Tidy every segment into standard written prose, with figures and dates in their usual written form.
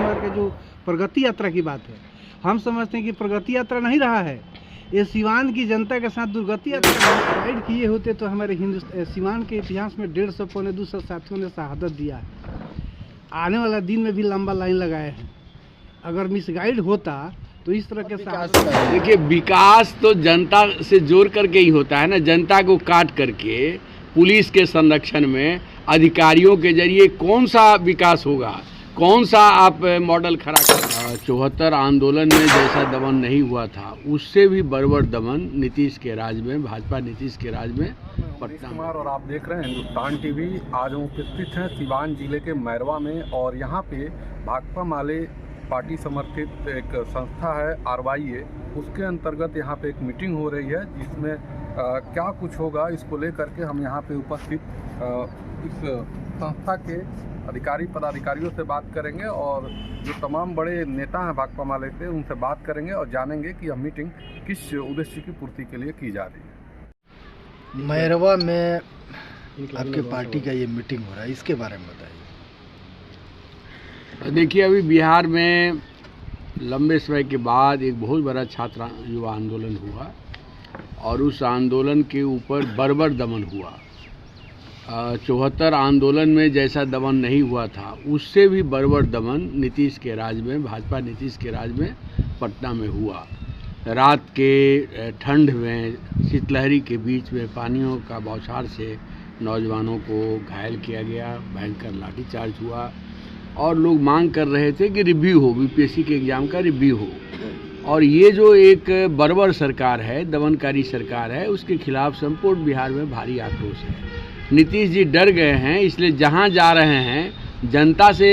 लेकर के जो प्रगति यात्रा की बात है, हम समझते हैं कि प्रगति यात्रा नहीं रहा है। ये सिवान की जनता के साथ दुर्गति यात्रा गाइड किए होते तो हमारे सिवान के इतिहास में 150 पौने 200 साथियों ने शहादत दिया है। आने वाला दिन में भी लंबा लाइन लगाए हैं। अगर मिसगाइड होता तो इस तरह के साथ देखिए, विकास तो जनता से जोड़ करके ही होता है ना। जनता को काट करके पुलिस के संरक्षण में अधिकारियों के जरिए कौन सा विकास होगा, कौन सा आप मॉडल खड़ा कर। 74 आंदोलन में जैसा दमन नहीं हुआ था, उससे भी बर्बर दमन नीतीश के राज में, भाजपा नीतीश के राज में पटना में। और आप देख रहे हैं हिंदुस्तान टीवी। आज हम उपस्थित हैं सिवान जिले के मैरवा में और यहाँ पे भाकपा माले पार्टी समर्थित एक संस्था है RYA, उसके अंतर्गत यहाँ पे एक मीटिंग हो रही है जिसमें क्या कुछ होगा इसको लेकर के हम यहाँ पे उपस्थित इस संस्था के अधिकारी पदाधिकारियों से बात करेंगे और जो तमाम बड़े नेता हैं भाकपा माले से उनसे बात करेंगे और जानेंगे कि यह मीटिंग किस उद्देश्य की पूर्ति के लिए की जा रही है। मैरवा में आपके पार्टी का ये मीटिंग हो रहा है, इसके बारे में बताइए। देखिए, अभी बिहार में लंबे समय के बाद एक बहुत बड़ा छात्र युवा आंदोलन हुआ और उस आंदोलन के ऊपर बर्बर दमन हुआ। 74 आंदोलन में जैसा दमन नहीं हुआ था, उससे भी बर्बर दमन नीतीश के राज में, भाजपा नीतीश के राज में पटना में हुआ। रात के ठंड में शीतलहरी के बीच में पानियों का बौछार से नौजवानों को घायल किया गया, भयंकर लाठीचार्ज हुआ और लोग मांग कर रहे थे कि रिव्यू हो, BPSC के एग्ज़ाम का रिव्यू हो। और ये जो एक बर्बर सरकार है, दमनकारी सरकार है, उसके खिलाफ संपूर्ण बिहार में भारी आक्रोश है। नीतीश जी डर गए हैं, इसलिए जहां जा रहे हैं जनता से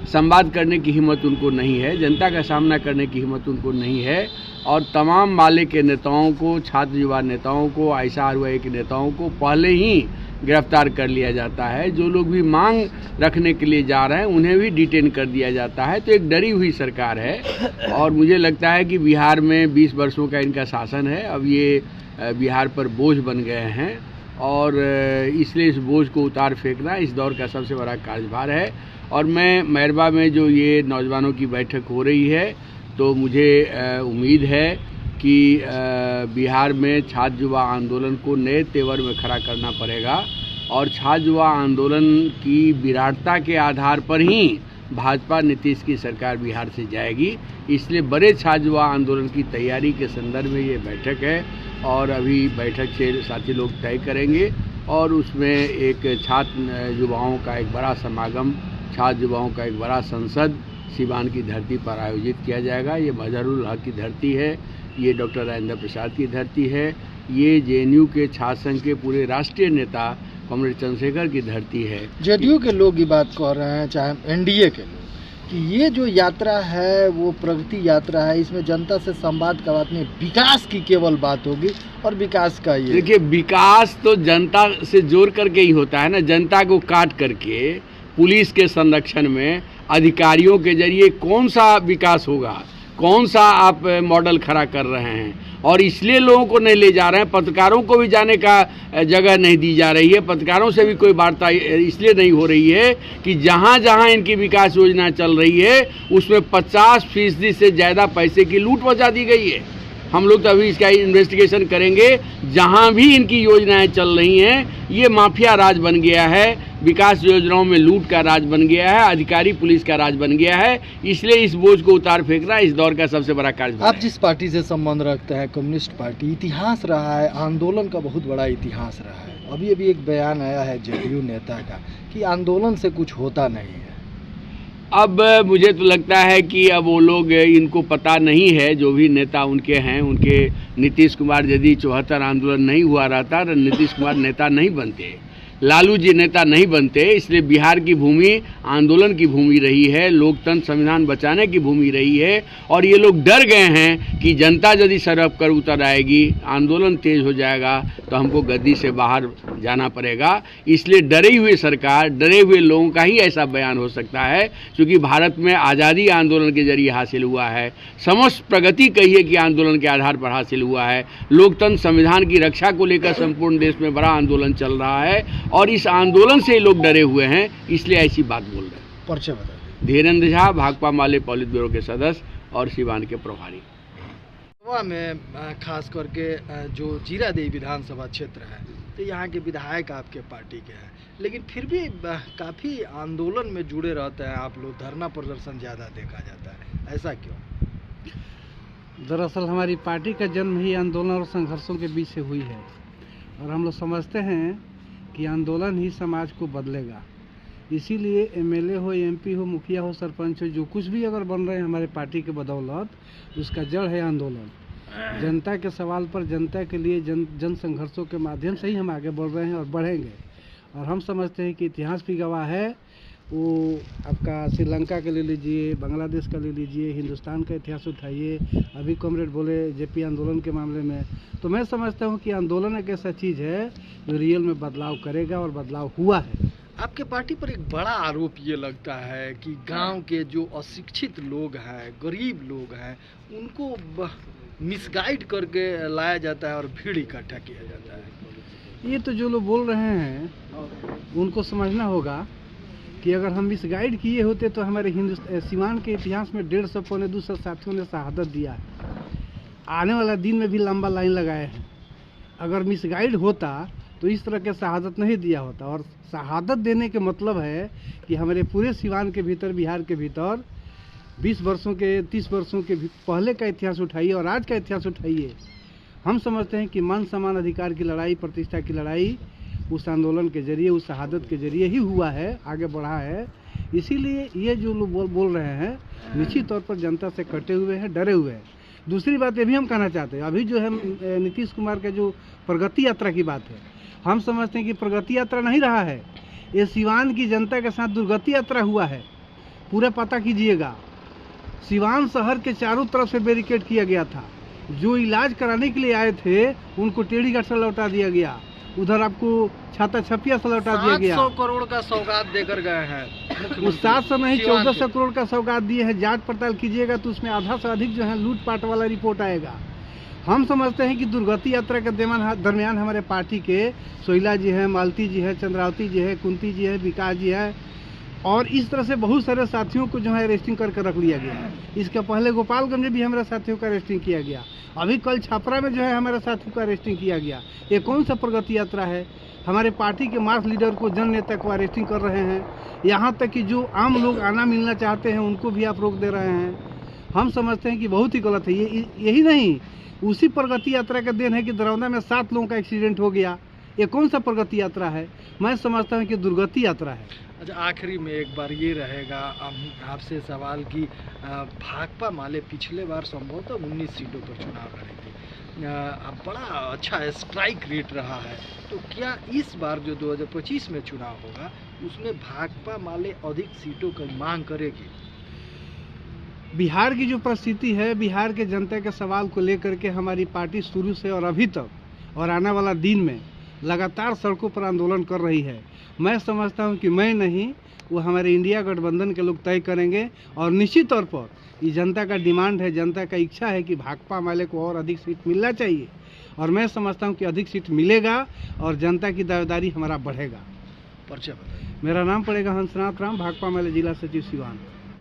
संवाद करने की हिम्मत उनको नहीं है, जनता का सामना करने की हिम्मत उनको नहीं है और तमाम माले के नेताओं को, छात्र युवा नेताओं को, RYA के नेताओं को पहले ही गिरफ्तार कर लिया जाता है। जो लोग भी मांग रखने के लिए जा रहे हैं उन्हें भी डिटेन कर दिया जाता है। तो एक डरी हुई सरकार है और मुझे लगता है कि बिहार में 20 वर्षों का इनका शासन है, अब ये बिहार पर बोझ बन गए हैं और इसलिए इस बोझ को उतार फेंकना इस दौर का सबसे बड़ा कार्यभार है। और मैं मैरवा में जो ये नौजवानों की बैठक हो रही है, तो मुझे उम्मीद है कि बिहार में छात्र युवा आंदोलन को नए तेवर में खड़ा करना पड़ेगा और छात्र युवा आंदोलन की विराटता के आधार पर ही भाजपा नीतीश की सरकार बिहार से जाएगी। इसलिए बड़े छात्र युवा आंदोलन की तैयारी के संदर्भ में ये बैठक है और अभी बैठक से साथी लोग तय करेंगे और उसमें एक छात्र युवाओं का एक बड़ा समागम, छात्र युवाओं का एक बड़ा संसद सिवान की धरती पर आयोजित किया जाएगा। ये मजहरुल हक की धरती है, ये डॉक्टर राजेंद्र प्रसाद की धरती है, ये JNU के छात्र संघ के पूरे राष्ट्रीय नेता कॉमरेड चंद्रशेखर की धरती है। JDU के लोग ये बात कह रहे हैं, चाहे NDA के लोग, कि ये जो यात्रा है वो प्रगति यात्रा है, इसमें जनता से संवाद का बात नहीं, विकास की केवल बात होगी और विकास का ये। देखिए, विकास तो जनता से जोड़ करके ही होता है ना। जनता को काट करके पुलिस के संरक्षण में अधिकारियों के जरिए कौन सा विकास होगा, कौन सा आप मॉडल खड़ा कर रहे हैं। और इसलिए लोगों को नहीं ले जा रहे हैं, पत्रकारों को भी जाने का जगह नहीं दी जा रही है, पत्रकारों से भी कोई वार्ता इसलिए नहीं हो रही है कि जहां जहां इनकी विकास योजना चल रही है उसमें 50% से ज़्यादा पैसे की लूट मचा दी गई है। हम लोग तो अभी इसका इन्वेस्टिगेशन करेंगे। जहां भी इनकी योजनाएं चल रही हैं ये माफिया राज बन गया है, विकास योजनाओं में लूट का राज बन गया है, अधिकारी पुलिस का राज बन गया है। इसलिए इस बोझ को उतार फेंकना इस दौर का सबसे बड़ा कार्य है। आप जिस पार्टी से संबंध रखते हैं, कम्युनिस्ट पार्टी, इतिहास रहा है, आंदोलन का बहुत बड़ा इतिहास रहा है। अभी अभी एक बयान आया है JDU नेता का कि आंदोलन से कुछ होता नहीं है। अब मुझे तो लगता है कि अब वो लोग, इनको पता नहीं है, जो भी नेता उनके हैं, उनके नीतीश कुमार यदि 74 आंदोलन नहीं हुआ रहता तो नीतीश कुमार नेता नहीं बनते, लालू जी नेता नहीं बनते। इसलिए बिहार की भूमि आंदोलन की भूमि रही है, लोकतंत्र संविधान बचाने की भूमि रही है और ये लोग डर गए हैं कि जनता यदि सड़क पर उतर आएगी, आंदोलन तेज हो जाएगा तो हमको गद्दी से बाहर जाना पड़ेगा। इसलिए डरी हुई सरकार, डरे हुए लोगों का ही ऐसा बयान हो सकता है, क्योंकि भारत में आज़ादी आंदोलन के जरिए हासिल हुआ है, समस्त प्रगति कहिए कि आंदोलन के आधार पर हासिल हुआ है, लोकतंत्र संविधान की रक्षा को लेकर संपूर्ण देश में बड़ा आंदोलन चल रहा है और इस आंदोलन से लोग डरे हुए हैं, इसलिए ऐसी बात बोल रहे हैं। परिचय बताइए। धीरेन्द्र झा, भाकपा माले पॉलिट ब्यूरो के सदस्य और सीवान के प्रभारी। गोवा में खास करके जो जीरादेई विधानसभा क्षेत्र है, तो यहाँ के विधायक आपके पार्टी के हैं, लेकिन फिर भी काफ़ी आंदोलन में जुड़े रहते हैं आप लोग, धरना प्रदर्शन ज़्यादा देखा जाता है, ऐसा क्यों? दरअसल हमारी पार्टी का जन्म ही आंदोलन और संघर्षों के बीच से हुई है, और हम लोग समझते हैं कि आंदोलन ही समाज को बदलेगा। इसीलिए एमएलए हो, एमपी हो, मुखिया हो, सरपंच हो, जो कुछ भी अगर बन रहे हैं हमारे पार्टी के बदौलत, उसका जड़ है आंदोलन। जनता के सवाल पर, जनता के लिए, जन संघर्षों के माध्यम से ही हम आगे बढ़ रहे हैं और बढ़ेंगे। और हम समझते हैं कि इतिहास भी गवाह है, वो आपका श्रीलंका का ले लीजिए, बांग्लादेश का ले लीजिए, हिंदुस्तान का इतिहास उठाइए। अभी कॉमरेड बोले जेपी आंदोलन के मामले में, तो मैं समझता हूँ कि आंदोलन एक ऐसा चीज़ है जो रियल में बदलाव करेगा, और बदलाव हुआ है। आपके पार्टी पर एक बड़ा आरोप ये लगता है कि गांव के जो अशिक्षित लोग हैं, गरीब लोग हैं, उनको मिसगाइड करके लाया जाता है और भीड़ इकट्ठा किया जाता है। ये तो जो लोग बोल रहे हैं उनको समझना होगा कि अगर हम मिसगाइड किए होते तो हमारे सीवान के इतिहास में 150 पौने 200 साथियों ने शहादत दिया है। आने वाला दिन में भी लंबा लाइन लगाए हैं। अगर मिसगाइड होता तो इस तरह के शहादत नहीं दिया होता। और शहादत देने के मतलब है कि हमारे पूरे सीवान के भीतर, बिहार के भीतर 20 वर्षों के, 30 वर्षों के पहले का इतिहास उठाइए और आज का इतिहास उठाइए। हम समझते हैं कि मान सम्मान अधिकार की लड़ाई, प्रतिष्ठा की लड़ाई उस आंदोलन के जरिए, उस शहादत के जरिए ही हुआ है, आगे बढ़ा है। इसीलिए ये जो लोग बोल रहे हैं निश्चित तौर पर जनता से कटे हुए हैं, डरे हुए हैं। दूसरी बात ये भी हम कहना चाहते हैं, अभी जो है नीतीश कुमार का जो प्रगति यात्रा की बात है, हम समझते हैं कि प्रगति यात्रा नहीं रहा है, ये सीवान की जनता के साथ दुर्गति यात्रा हुआ है। पूरा पता कीजिएगा, सीवान शहर के चारों तरफ से बैरिकेड किया गया था। जो इलाज कराने के लिए आए थे उनको टेढ़ी घाट से लौटा दिया गया, उधर आपको छाता छपिया से लौटा दिया गया। 700 करोड़ का सौगात देकर गए हैं। उस 700 नहीं 1400 करोड़ का सौगात दिए हैं। जांच पड़ताल कीजिएगा तो उसमें आधा से अधिक जो है लूटपाट वाला रिपोर्ट आएगा। हम समझते हैं कि दुर्गति यात्रा के दरमियान हमारे पार्टी के सोहिला जी हैं, मालती जी है, चंद्रावती जी है, कुंती जी है, विकास जी है, और इस तरह से बहुत सारे साथियों को जो है अरेस्टिंग करके रख लिया गया। इसके पहले गोपालगंज में भी हमारे साथियों का अरेस्टिंग किया गया। अभी कल छापरा में जो है हमारे साथियों का अरेस्टिंग किया गया। ये कौन सा प्रगति यात्रा है? हमारे पार्टी के मास लीडर को, जन नेता को अरेस्टिंग कर रहे हैं। यहाँ तक कि जो आम लोग आना मिलना चाहते हैं उनको भी आप रोक दे रहे हैं। हम समझते हैं कि बहुत ही गलत है। यही नहीं, उसी प्रगति यात्रा का देन है कि दरौंदा में 7 लोगों का एक्सीडेंट हो गया। ये कौन सा प्रगति यात्रा है? मैं समझता हूँ कि दुर्गति यात्रा है। अच्छा, आखिरी में एक बार ये रहेगा आपसे सवाल कि भाकपा माले पिछले बार संभवतः 19 सीटों पर चुनाव लड़ी थी, बड़ा अच्छा स्ट्राइक रेट रहा है, तो क्या इस बार जो 2025 में चुनाव होगा उसमें भाकपा माले अधिक सीटों की मांग करेगी? बिहार की जो परिस्थिति है, बिहार के जनता के सवाल को लेकर के हमारी पार्टी शुरू से और अभी तक और आने वाला दिन में लगातार सड़कों पर आंदोलन कर रही है। मैं समझता हूं कि मैं नहीं, वो हमारे इंडिया गठबंधन के लोग तय करेंगे। और निश्चित तौर पर ये जनता का डिमांड है, जनता का इच्छा है कि भाकपा माले को और अधिक सीट मिलना चाहिए, और मैं समझता हूं कि अधिक सीट मिलेगा और जनता की दावेदारी हमारा बढ़ेगा। परिचय बताइए। मेरा नाम पड़ेगा हंसनाथ राम, भाकपा माले जिला सचिव सीवान।